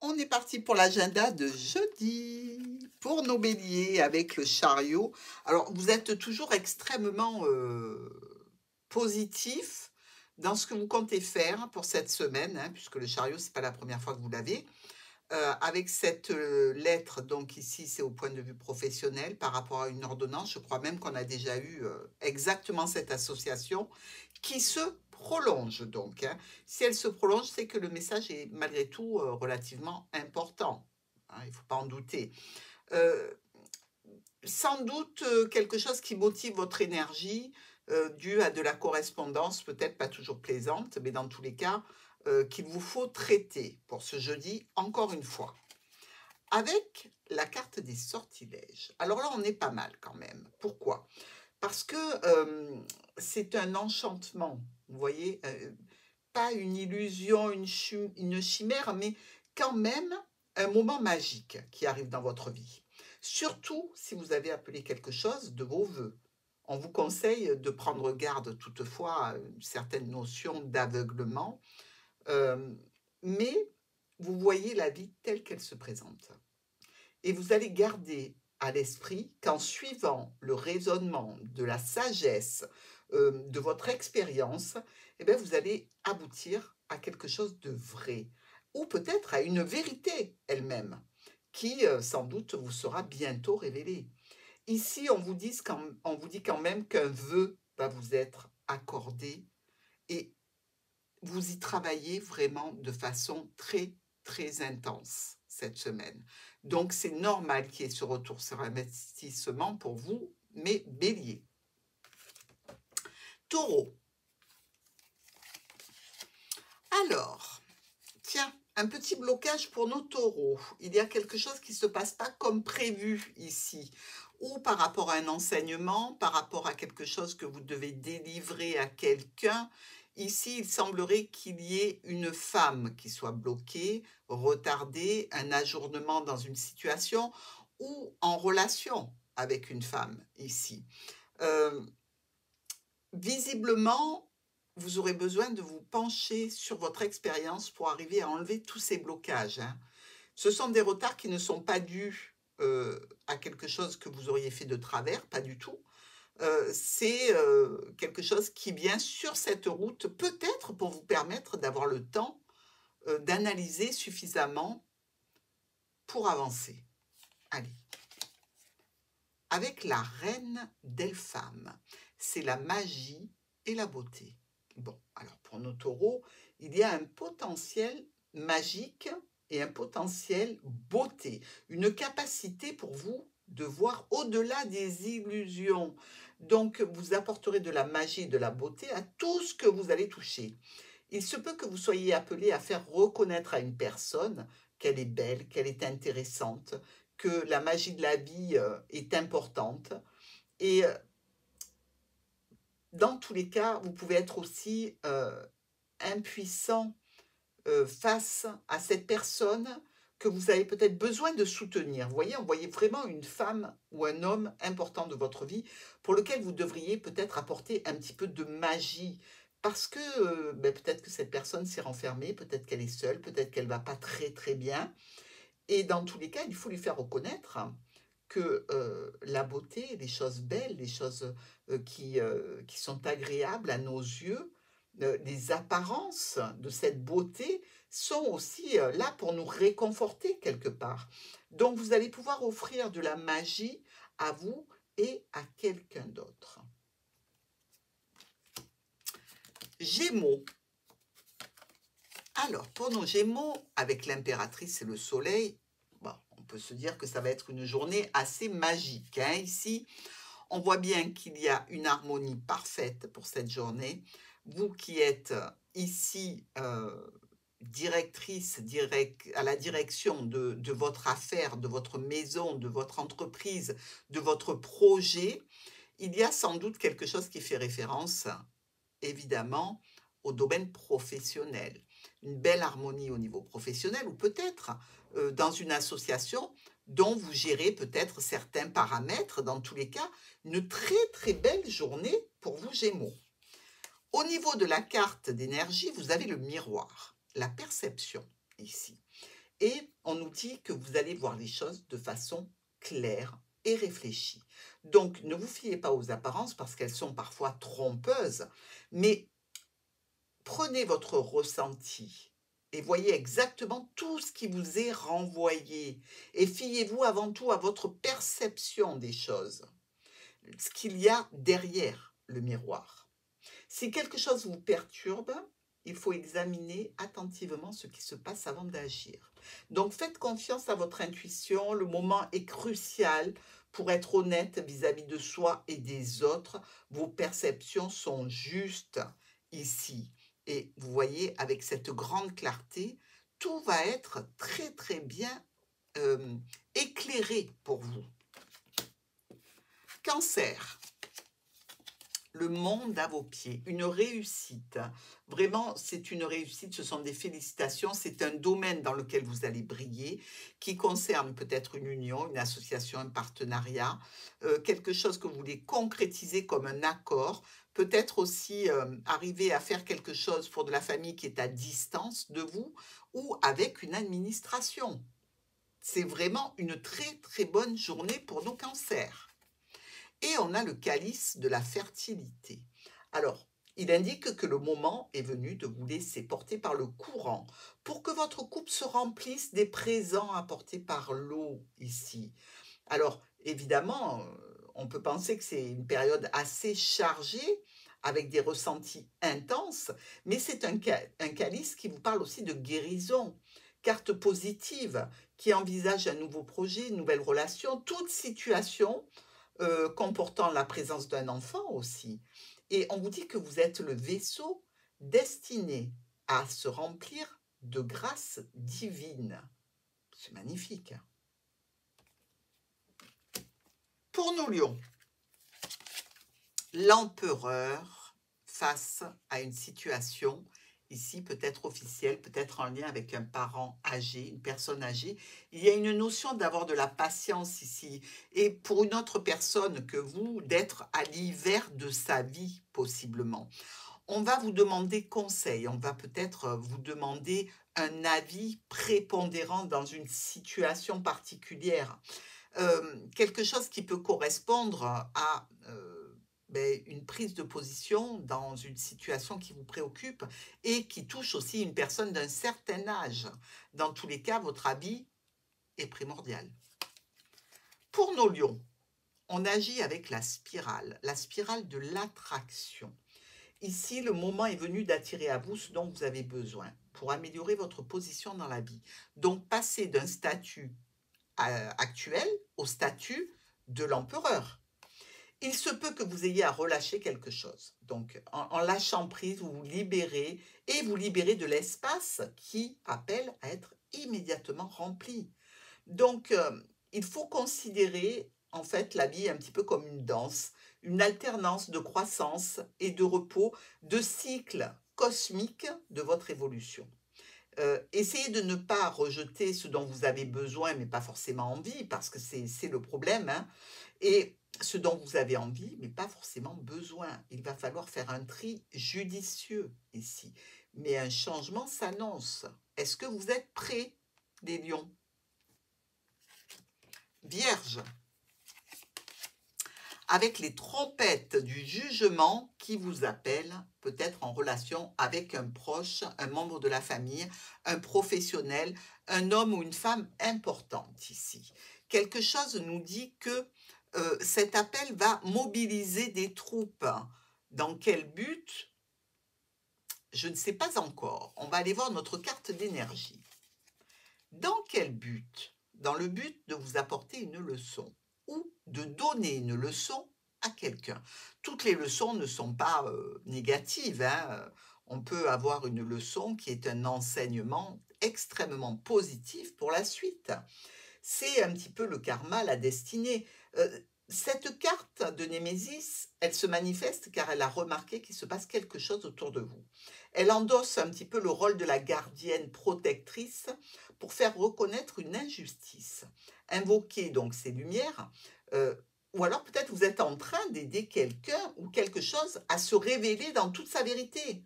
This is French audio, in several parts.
On est parti pour l'agenda de jeudi, pour nos béliers avec le chariot. Alors, vous êtes toujours extrêmement positif dans ce que vous comptez faire pour cette semaine, hein, puisque le chariot, c'est pas la première fois que vous l'avez. Avec cette lettre, donc ici, c'est au point de vue professionnel par rapport à une ordonnance. Je crois même qu'on a déjà eu exactement cette association qui se prolonge donc, hein. Si elle se prolonge, c'est que le message est malgré tout relativement important, hein, il ne faut pas en douter. Euh, Sans doute quelque chose qui motive votre énergie, dû à de la correspondance, peut-être pas toujours plaisante, mais dans tous les cas, qu'il vous faut traiter pour ce jeudi, encore une fois. Avec la carte des sortilèges. Alors là, on est pas mal quand même. Pourquoi? Parce que c'est un enchantement, vous voyez, pas une illusion, une chimère, mais quand même un moment magique qui arrive dans votre vie. Surtout si vous avez appelé quelque chose de vos voeux. On vous conseille de prendre garde toutefois à une certaine notion d'aveuglement, euh, mais vous voyez la vie telle qu'elle se présente. Et vous allez garder à l'esprit qu'en suivant le raisonnement de la sagesse, de votre expérience, eh bien, vous allez aboutir à quelque chose de vrai, ou peut-être à une vérité elle-même, qui sans doute vous sera bientôt révélée. Ici, on vous dit quand même qu'un vœu va vous être accordé et vous y travaillez vraiment de façon très, très intense cette semaine. Donc, c'est normal qu'il y ait ce retour sur investissement pour vous, mes béliers. Taureau. Alors, tiens, un petit blocage pour nos taureaux. Il y a quelque chose qui ne se passe pas comme prévu ici, ou par rapport à un enseignement, par rapport à quelque chose que vous devez délivrer à quelqu'un. Ici, il semblerait qu'il y ait une femme qui soit bloquée, retardée, un ajournement dans une situation ou en relation avec une femme ici. Visiblement, vous aurez besoin de vous pencher sur votre expérience pour arriver à enlever tous ces blocages, hein. Ce sont des retards qui ne sont pas dus à quelque chose que vous auriez fait de travers, pas du tout. C'est quelque chose qui vient sur cette route, peut-être pour vous permettre d'avoir le temps d'analyser suffisamment pour avancer. Allez. Avec la reine des femmes, c'est la magie et la beauté. Bon, alors pour nos taureaux, il y a un potentiel magique et un potentiel beauté, une capacité pour vous de voir au-delà des illusions. Donc, vous apporterez de la magie et de la beauté à tout ce que vous allez toucher. Il se peut que vous soyez appelé à faire reconnaître à une personne qu'elle est belle, qu'elle est intéressante, que la magie de la vie est importante. Et dans tous les cas, vous pouvez être aussi impuissant face à cette personne que vous avez peut-être besoin de soutenir. Vous voyez, on voyait vraiment une femme ou un homme important de votre vie pour lequel vous devriez peut-être apporter un petit peu de magie. Parce que peut-être que cette personne s'est renfermée, peut-être qu'elle est seule, peut-être qu'elle ne va pas très très bien. Et dans tous les cas, il faut lui faire reconnaître que la beauté, les choses belles, les choses qui sont agréables à nos yeux, les apparences de cette beauté sont aussi là pour nous réconforter quelque part. Donc vous allez pouvoir offrir de la magie à vous et à quelqu'un d'autre. Gémeaux. Alors, pour nos Gémeaux, avec l'impératrice et le soleil, bon, on peut se dire que ça va être une journée assez magique, hein. Ici, on voit bien qu'il y a une harmonie parfaite pour cette journée. Vous qui êtes ici directrice à la direction de votre affaire, de votre maison, de votre entreprise, de votre projet, il y a sans doute quelque chose qui fait référence, évidemment, au domaine professionnel. Une belle harmonie au niveau professionnel ou peut-être dans une association dont vous gérez peut-être certains paramètres. Dans tous les cas, une très très belle journée pour vous Gémeaux. Au niveau de la carte d'énergie, vous avez le miroir, la perception ici. Et on nous dit que vous allez voir les choses de façon claire et réfléchie. Donc, ne vous fiez pas aux apparences parce qu'elles sont parfois trompeuses, mais prenez votre ressenti et voyez exactement tout ce qui vous est renvoyé. Et fiez-vous avant tout à votre perception des choses, ce qu'il y a derrière le miroir. Si quelque chose vous perturbe, il faut examiner attentivement ce qui se passe avant d'agir. Donc faites confiance à votre intuition, le moment est crucial pour être honnête vis-à-vis de soi et des autres. Vos perceptions sont justes ici. Et vous voyez, avec cette grande clarté, tout va être très très bien euh, éclairé pour vous. Cancer. Le monde à vos pieds, une réussite. Vraiment, c'est une réussite, ce sont des félicitations, c'est un domaine dans lequel vous allez briller, qui concerne peut-être une union, une association, un partenariat, quelque chose que vous voulez concrétiser comme un accord, peut-être aussi arriver à faire quelque chose pour de la famille qui est à distance de vous, ou avec une administration. C'est vraiment une très très bonne journée pour nos cancers. Et on a le calice de la fertilité. Alors, il indique que le moment est venu de vous laisser porter par le courant pour que votre couple se remplisse des présents apportés par l'eau ici. Alors, évidemment, on peut penser que c'est une période assez chargée, avec des ressentis intenses, mais c'est un calice qui vous parle aussi de guérison, carte positive, qui envisage un nouveau projet, une nouvelle relation, toute situation comportant la présence d'un enfant aussi. Et on vous dit que vous êtes le vaisseau destiné à se remplir de grâce divine. C'est magnifique. Pour nos lions, l'empereur face à une situation ici peut-être officielle, peut-être en lien avec un parent âgé, une personne âgée. Il y a une notion d'avoir de la patience ici. Et pour une autre personne que vous, d'être à l'hiver de sa vie, possiblement. On va vous demander conseil, on va peut-être vous demander un avis prépondérant dans une situation particulière. Quelque chose qui peut correspondre à une prise de position dans une situation qui vous préoccupe et qui touche aussi une personne d'un certain âge. Dans tous les cas, votre avis est primordial. Pour nos lions, on agit avec la spirale de l'attraction. Ici, le moment est venu d'attirer à vous ce dont vous avez besoin pour améliorer votre position dans la vie. Donc, passer d'un statut actuel au statut de l'empereur. Il se peut que vous ayez à relâcher quelque chose. Donc, en lâchant prise, vous vous libérez et vous libérez de l'espace qui appelle à être immédiatement rempli. Donc, il faut considérer en fait la vie un petit peu comme une danse, une alternance de croissance et de repos, de cycles cosmiques de votre évolution. Essayez de ne pas rejeter ce dont vous avez besoin, mais pas forcément envie, parce que c'est le problème, hein, et ce dont vous avez envie, mais pas forcément besoin. Il va falloir faire un tri judicieux ici. Mais un changement s'annonce. Est-ce que vous êtes prêts, les lions? Vierge. Avec les trompettes du jugement qui vous appellent, peut-être en relation avec un proche, un membre de la famille, un professionnel, un homme ou une femme importante ici. Quelque chose nous dit que cet appel va mobiliser des troupes. Dans quel but? Je ne sais pas encore. On va aller voir notre carte d'énergie. Dans quel but? Dans le but de vous apporter une leçon ou de donner une leçon à quelqu'un. Toutes les leçons ne sont pas négatives, hein. On peut avoir une leçon qui est un enseignement extrêmement positif pour la suite. C'est un petit peu le karma, la destinée. Cette carte de Némésis, elle se manifeste car elle a remarqué qu'il se passe quelque chose autour de vous. Elle endosse un petit peu le rôle de la gardienne protectrice pour faire reconnaître une injustice. Invoquer donc ces lumières, ou alors peut-être vous êtes en train d'aider quelqu'un ou quelque chose à se révéler dans toute sa vérité.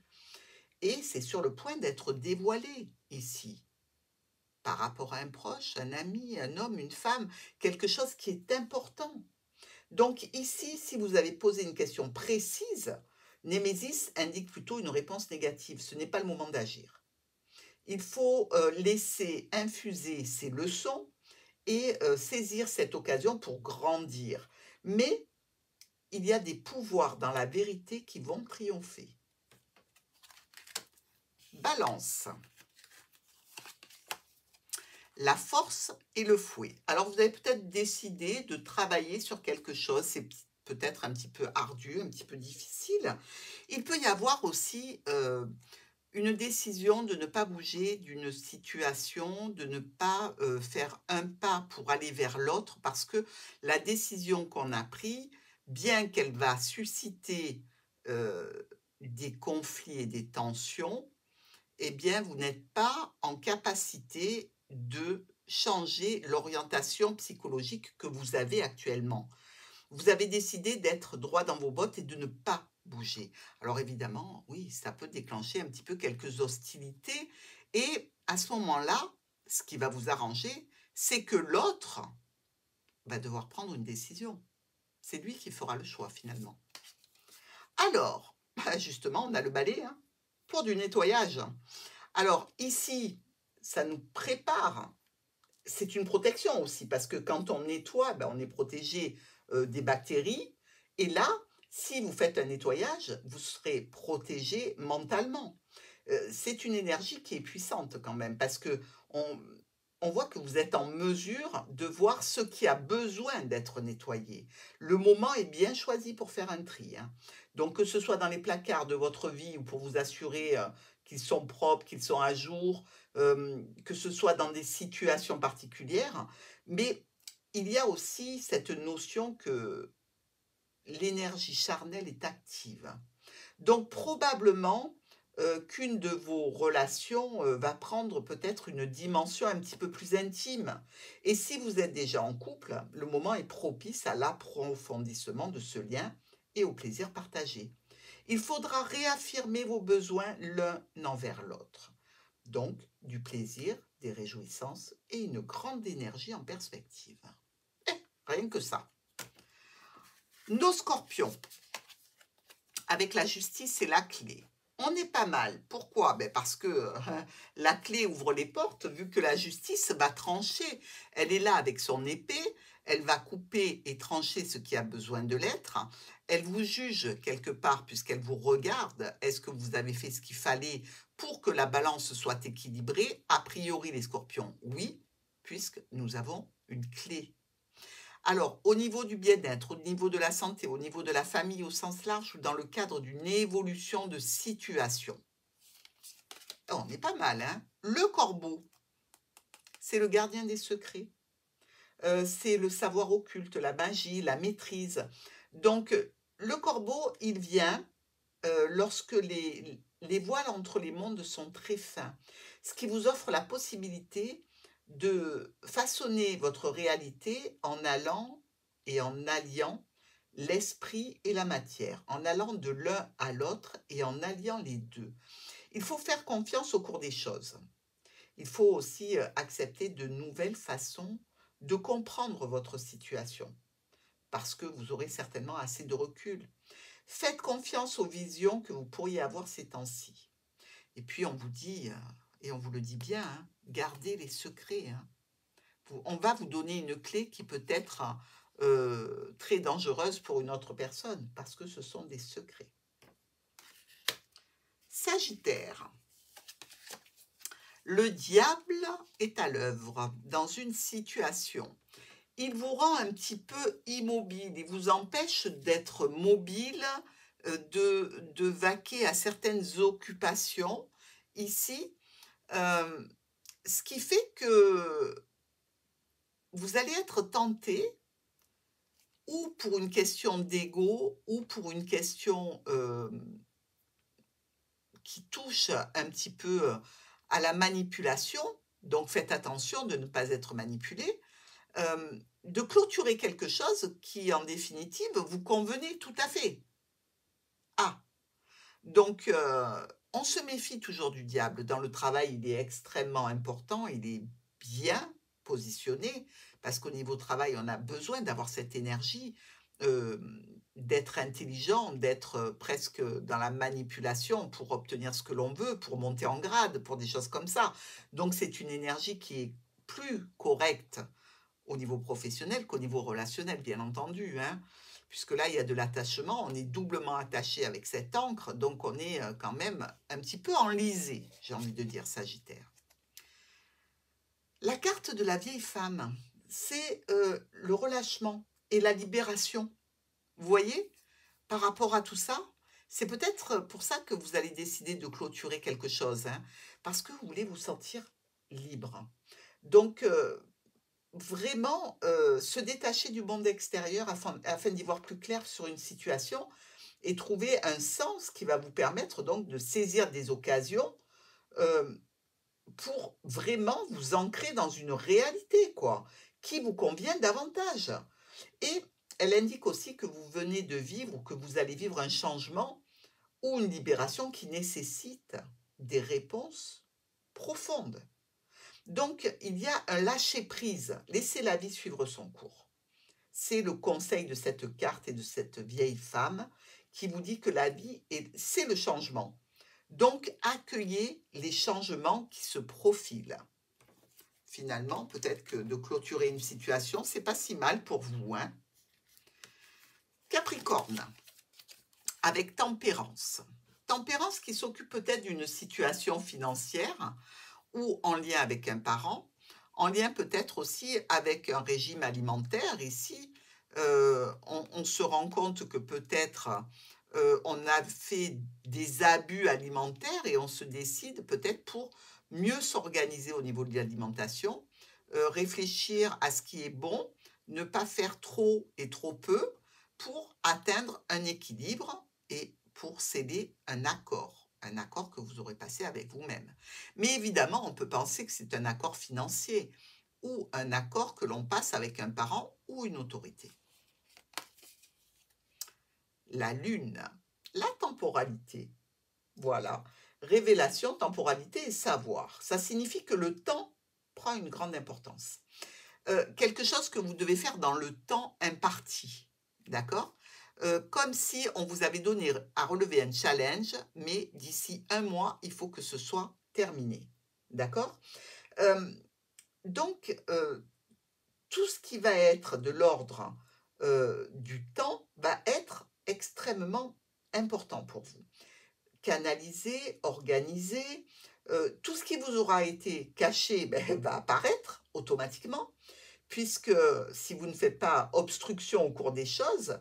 Et c'est sur le point d'être dévoilé ici. par rapport à un proche, un ami, un homme, une femme, quelque chose qui est important. Donc ici, si vous avez posé une question précise, Némésis indique plutôt une réponse négative. Ce n'est pas le moment d'agir. Il faut laisser infuser ces leçons et saisir cette occasion pour grandir. Mais il y a des pouvoirs dans la vérité qui vont triompher. Balance. La force et le fouet. Alors, vous avez peut-être décidé de travailler sur quelque chose, c'est peut-être un petit peu ardu, un petit peu difficile. Il peut y avoir aussi une décision de ne pas bouger d'une situation, de ne pas faire un pas pour aller vers l'autre, parce que la décision qu'on a prise, bien qu'elle va susciter des conflits et des tensions, eh bien, vous n'êtes pas en capacité de changer l'orientation psychologique que vous avez actuellement. Vous avez décidé d'être droit dans vos bottes et de ne pas bouger. Alors évidemment, oui, ça peut déclencher un petit peu quelques hostilités et à ce moment-là, ce qui va vous arranger, c'est que l'autre va devoir prendre une décision. C'est lui qui fera le choix finalement. Alors, justement, on a le balai pour du nettoyage. Alors ici, ça nous prépare, c'est une protection aussi, parce que quand on nettoie, ben, on est protégé des bactéries. Et là, si vous faites un nettoyage, vous serez protégé mentalement. C'est une énergie qui est puissante quand même, parce que on voit que vous êtes en mesure de voir ce qui a besoin d'être nettoyé. Le moment est bien choisi pour faire un tri. Donc, que ce soit dans les placards de votre vie ou pour vous assurer qu'ils sont propres, qu'ils sont à jour, que ce soit dans des situations particulières, mais il y a aussi cette notion que l'énergie charnelle est active. Donc probablement qu'une de vos relations va prendre peut-être une dimension un petit peu plus intime. Et si vous êtes déjà en couple, le moment est propice à l'approfondissement de ce lien et au plaisir partagé. Il faudra réaffirmer vos besoins l'un envers l'autre. Donc, du plaisir, des réjouissances et une grande énergie en perspective. Rien que ça. Nos scorpions, avec la justice, c'est la clé. On est pas mal. Pourquoi? Parce que la clé ouvre les portes, vu que la justice va trancher. Elle est là avec son épée, elle va couper et trancher ce qui a besoin de l'être. Elle vous juge quelque part puisqu'elle vous regarde. Est-ce que vous avez fait ce qu'il fallait pour que la balance soit équilibrée? A priori, les scorpions, oui, puisque nous avons une clé. Alors, au niveau du bien-être, au niveau de la santé, au niveau de la famille au sens large ou dans le cadre d'une évolution de situation. On est pas mal, hein? Le corbeau, c'est le gardien des secrets. C'est le savoir occulte, la magie, la maîtrise. Donc, le corbeau, il vient lorsque les voiles entre les mondes sont très fins, ce qui vous offre la possibilité de façonner votre réalité en allant et en alliant l'esprit et la matière, en allant de l'un à l'autre et en alliant les deux. Il faut faire confiance au cours des choses. Il faut aussi accepter de nouvelles façons de comprendre votre situation, parce que vous aurez certainement assez de recul. Faites confiance aux visions que vous pourriez avoir ces temps-ci. Et puis on vous dit, et on vous le dit bien, gardez les secrets. On va vous donner une clé qui peut être très dangereuse pour une autre personne, parce que ce sont des secrets. Sagittaire. Le diable est à l'œuvre dans une situation. Il vous rend un petit peu immobile, il vous empêche d'être mobile, de vaquer à certaines occupations ici, ce qui fait que vous allez être tenté, ou pour une question d'ego, ou pour une question qui touche un petit peu à la manipulation, donc faites attention de ne pas être manipulé, de clôturer quelque chose qui, en définitive, vous convenait tout à fait. Ah, donc on se méfie toujours du diable. Dans le travail, il est extrêmement important, il est bien positionné, parce qu'au niveau travail, on a besoin d'avoir cette énergie, euh, d'être intelligent, d'être presque dans la manipulation pour obtenir ce que l'on veut, pour monter en grade, pour des choses comme ça. Donc c'est une énergie qui est plus correcte au niveau professionnel qu'au niveau relationnel, bien entendu, hein. Puisque là, il y a de l'attachement, on est doublement attaché avec cette encre, donc on est quand même un petit peu enlisé, j'ai envie de dire, Sagittaire. La carte de la vieille femme, c'est le relâchement et la libération. Vous voyez, par rapport à tout ça, c'est peut-être pour ça que vous allez décider de clôturer quelque chose, hein, parce que vous voulez vous sentir libre. Donc, vraiment se détacher du monde extérieur afin d'y voir plus clair sur une situation et trouver un sens qui va vous permettre donc de saisir des occasions euh, pour vraiment vous ancrer dans une réalité, quoi, qui vous convient davantage. Et elle indique aussi que vous venez de vivre ou que vous allez vivre un changement ou une libération qui nécessite des réponses profondes. Donc, il y a un lâcher-prise, laisser la vie suivre son cours. C'est le conseil de cette carte et de cette vieille femme qui vous dit que la vie, c'est le changement. Donc, accueillez les changements qui se profilent. Finalement, peut-être que de clôturer une situation, c'est pas si mal pour vous, hein. Capricorne, avec Tempérance. Tempérance qui s'occupe peut-être d'une situation financière ou en lien avec un parent, en lien peut-être aussi avec un régime alimentaire. Ici, on se rend compte que peut-être on a fait des abus alimentaires et on se décide peut-être pour mieux s'organiser au niveau de l'alimentation, réfléchir à ce qui est bon, ne pas faire trop et trop peu pour atteindre un équilibre et pour céder un accord que vous aurez passé avec vous-même. Mais évidemment, on peut penser que c'est un accord financier ou un accord que l'on passe avec un parent ou une autorité. La lune, la temporalité, voilà. Révélation, temporalité et savoir. Ça signifie que le temps prend une grande importance. Quelque chose que vous devez faire dans le temps imparti, d'accord? Comme si on vous avait donné à relever un challenge, mais d'ici un mois, il faut que ce soit terminé, d'accord? Euh, donc, tout ce qui va être de l'ordre du temps va être extrêmement important pour vous. Canaliser, organiser, tout ce qui vous aura été caché va apparaître automatiquement, puisque si vous ne faites pas obstruction au cours des choses,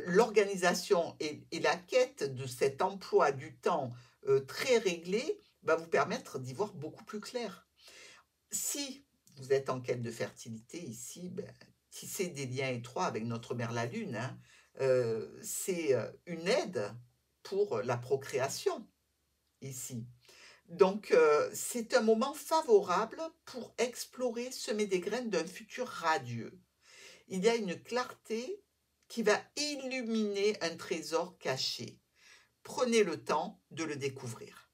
l'organisation et la quête de cet emploi du temps très réglé va vous permettre d'y voir beaucoup plus clair. Si vous êtes en quête de fertilité ici, tisser des liens étroits avec notre mère la Lune, hein, c'est une aide pour la procréation ici. Donc, c'est un moment favorable pour explorer, semer des graines d'un futur radieux. Il y a une clarté qui va illuminer un trésor caché. Prenez le temps de le découvrir.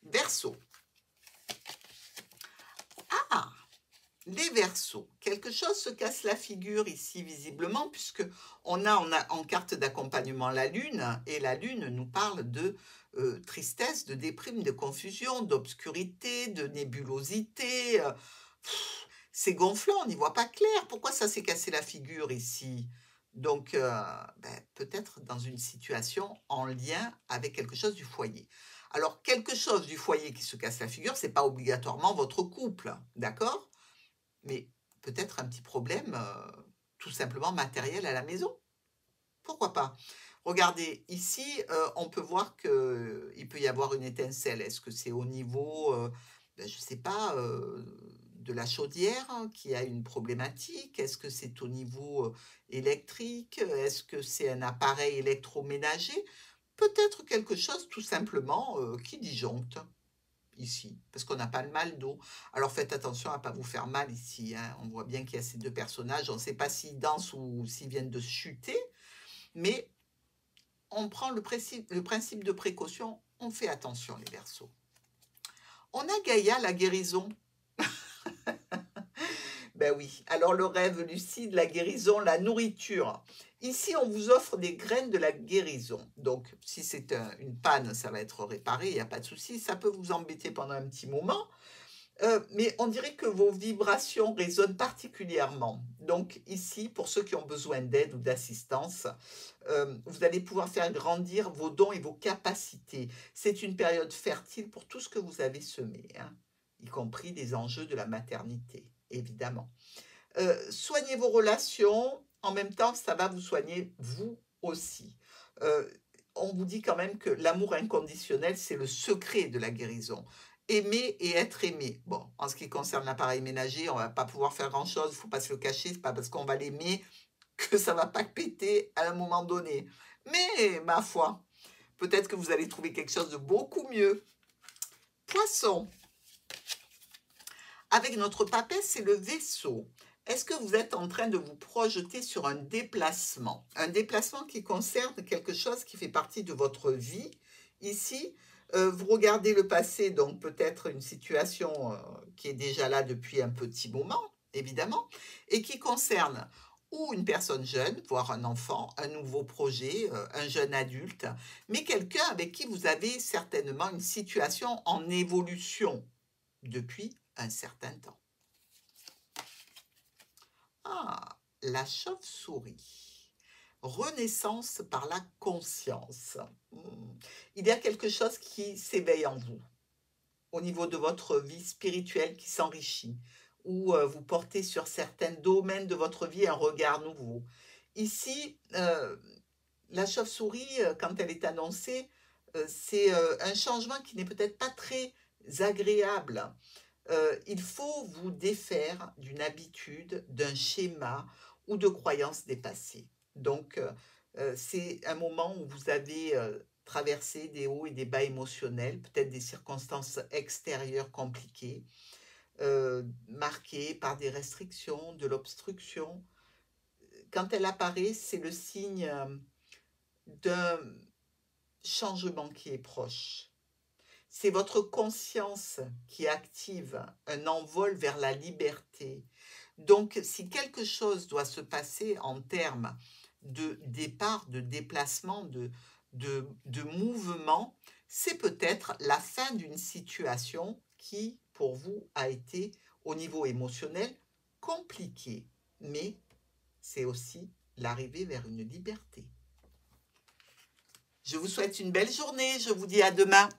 Verseau. Ah, les Verseaux. Quelque chose se casse la figure ici visiblement puisque on a en carte d'accompagnement la Lune et la Lune nous parle de tristesse, de déprime, de confusion, d'obscurité, de nébulosité. C'est gonflant, on n'y voit pas clair. Pourquoi ça s'est cassé la figure ici? Donc, peut-être dans une situation en lien avec quelque chose du foyer. Alors, quelque chose du foyer qui se casse la figure, ce n'est pas obligatoirement votre couple, d'accord? Mais peut-être un petit problème tout simplement matériel à la maison. Pourquoi pas? Regardez, ici, on peut voir qu'il peut y avoir une étincelle. Est-ce que c'est au niveau, je ne sais pas, de la chaudière qui a une problématique? Est-ce que c'est au niveau électrique? Est-ce que c'est un appareil électroménager? Peut-être quelque chose tout simplement qui disjoncte ici, parce qu'on n'a pas le mal d'eau. Alors faites attention à ne pas vous faire mal ici, hein. On voit bien qu'il y a ces deux personnages, on ne sait pas s'ils dansent ou s'ils viennent de chuter, mais on prend le principe de précaution, on fait attention les Verseaux. On a Gaïa, la guérison. Ben oui, alors le rêve lucide, la guérison, la nourriture. Ici, on vous offre des graines de la guérison. Donc, si c'est une panne, ça va être réparé, il n'y a pas de souci. Ça peut vous embêter pendant un petit moment, mais on dirait que vos vibrations résonnent particulièrement. Donc ici, pour ceux qui ont besoin d'aide ou d'assistance, vous allez pouvoir faire grandir vos dons et vos capacités. C'est une période fertile pour tout ce que vous avez semé, hein, y compris les enjeux de la maternité, évidemment. Soignez vos relations, en même temps, ça va vous soigner vous aussi. Euh, on vous dit quand même que l'amour inconditionnel, c'est le secret de la guérison. Aimer et être aimé. Bon, en ce qui concerne l'appareil ménager, on ne va pas pouvoir faire grand-chose, il ne faut pas se le cacher, c'est pas parce qu'on va l'aimer que ça ne va pas péter à un moment donné. Mais, ma foi, peut-être que vous allez trouver quelque chose de beaucoup mieux. Poisson. Avec notre papet, c'est le vaisseau. Est-ce que vous êtes en train de vous projeter sur un déplacement? Un déplacement qui concerne quelque chose qui fait partie de votre vie. Ici, vous regardez le passé, donc peut-être une situation qui est déjà là depuis un petit moment, évidemment, et qui concerne ou une personne jeune, voire un enfant, un nouveau projet, un jeune adulte, mais quelqu'un avec qui vous avez certainement une situation en évolution depuis un certain temps. Ah, la chauve-souris. Renaissance par la conscience. Il y a quelque chose qui s'éveille en vous, au niveau de votre vie spirituelle qui s'enrichit, ou vous portez sur certains domaines de votre vie un regard nouveau. Ici, la chauve-souris, quand elle est annoncée, c'est un changement qui n'est peut-être pas très agréable. Il faut vous défaire d'une habitude, d'un schéma ou de croyances dépassées. Donc, c'est un moment où vous avez traversé des hauts et des bas émotionnels, peut-être des circonstances extérieures compliquées, marquées par des restrictions, de l'obstruction. Quand elle apparaît, c'est le signe d'un changement qui est proche. C'est votre conscience qui active un envol vers la liberté. Donc, si quelque chose doit se passer en termes de départ, de déplacement, de mouvement, c'est peut-être la fin d'une situation qui, pour vous, a été, au niveau émotionnel, compliquée. Mais c'est aussi l'arrivée vers une liberté. Je vous souhaite une belle journée. Je vous dis à demain.